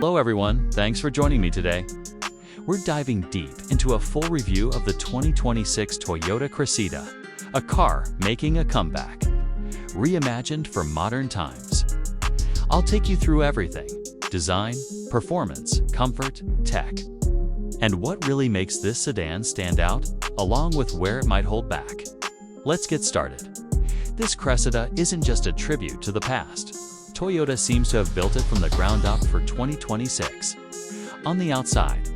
Hello everyone, thanks for joining me today. We're diving deep into a full review of the 2026 Toyota Cressida, a car making a comeback, reimagined for modern times. I'll take you through everything: design, performance, comfort, tech, and what really makes this sedan stand out, along with where it might hold back. Let's get started. This Cressida isn't just a tribute to the past. Toyota seems to have built it from the ground up for 2026. On the outside,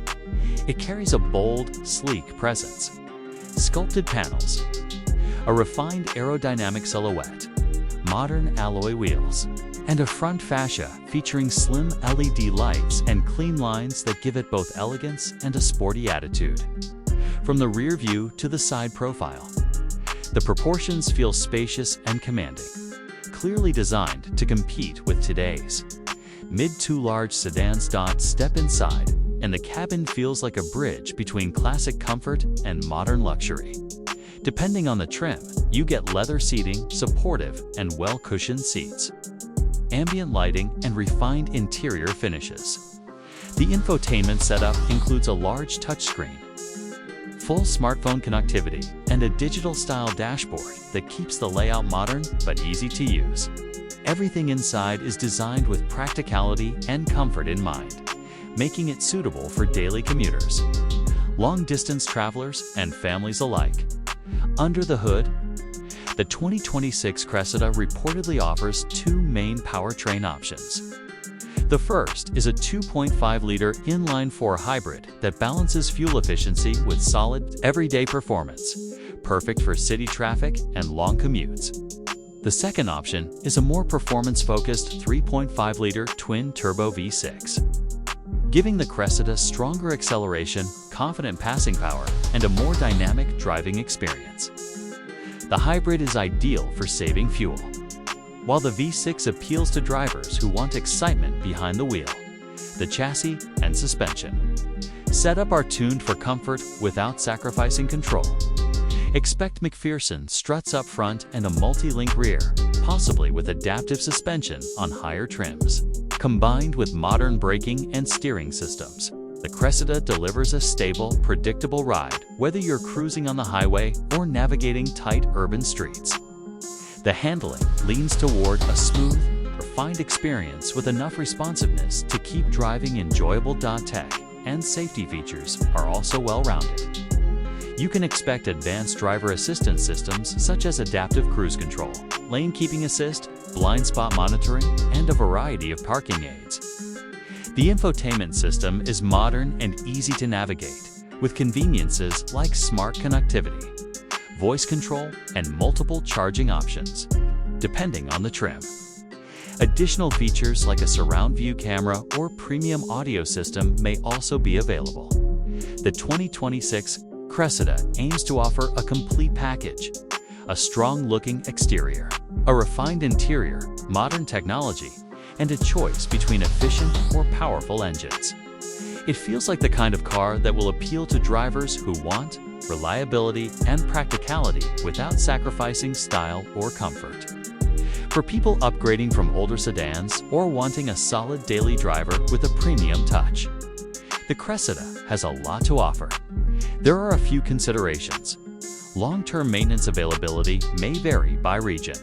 it carries a bold, sleek presence, sculpted panels, a refined aerodynamic silhouette, modern alloy wheels, and a front fascia featuring slim LED lights and clean lines that give it both elegance and a sporty attitude. From the rear view to the side profile, the proportions feel spacious and commanding, clearly designed to compete with today's mid-to-large sedans. Step inside, and the cabin feels like a bridge between classic comfort and modern luxury. Depending on the trim, you get leather seating, supportive and well-cushioned seats, ambient lighting, and refined interior finishes. The infotainment setup includes a large touchscreen, full smartphone connectivity, and a digital-style dashboard that keeps the layout modern but easy to use. Everything inside is designed with practicality and comfort in mind, making it suitable for daily commuters, long-distance travelers, and families alike. Under the hood, the 2026 Cressida reportedly offers two main powertrain options. The first is a 2.5-liter inline-4 hybrid that balances fuel efficiency with solid, everyday performance, perfect for city traffic and long commutes. The second option is a more performance-focused 3.5-liter twin-turbo V6, giving the Cressida stronger acceleration, confident passing power, and a more dynamic driving experience. The hybrid is ideal for saving fuel, while the V6 appeals to drivers who want excitement behind the wheel. The chassis and suspension setup are tuned for comfort without sacrificing control. Expect McPherson struts up front and a multi-link rear, possibly with adaptive suspension on higher trims. Combined with modern braking and steering systems, the Cressida delivers a stable, predictable ride, whether you're cruising on the highway or navigating tight urban streets. The handling leans toward a smooth, refined experience with enough responsiveness to keep driving enjoyable. Tech and safety features are also well-rounded. You can expect advanced driver assistance systems such as adaptive cruise control, lane keeping assist, blind spot monitoring, and a variety of parking aids. The infotainment system is modern and easy to navigate, with conveniences like smart connectivity, voice control, and multiple charging options, depending on the trim. Additional features like a surround view camera or premium audio system may also be available. The 2026 Cressida aims to offer a complete package: a strong-looking exterior, a refined interior, modern technology, and a choice between efficient or powerful engines. It feels like the kind of car that will appeal to drivers who want reliability and practicality without sacrificing style or comfort. For people upgrading from older sedans or wanting a solid daily driver with a premium touch, the Cressida has a lot to offer. There are a few considerations. Long-term maintenance availability may vary by region,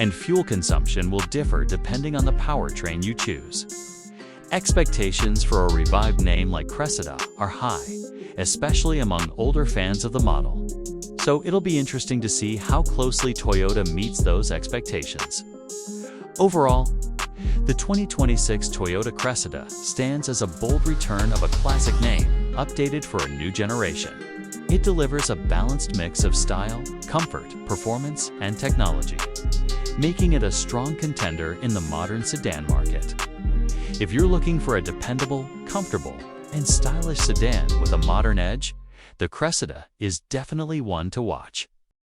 and fuel consumption will differ depending on the powertrain you choose. Expectations for a revived name like Cressida are high, especially among older fans of the model. So it'll be interesting to see how closely Toyota meets those expectations. Overall, the 2026 Toyota Cressida stands as a bold return of a classic name, updated for a new generation. It delivers a balanced mix of style, comfort, performance, and technology, making it a strong contender in the modern sedan market. If you're looking for a dependable, comfortable, and stylish sedan with a modern edge, the Cressida is definitely one to watch.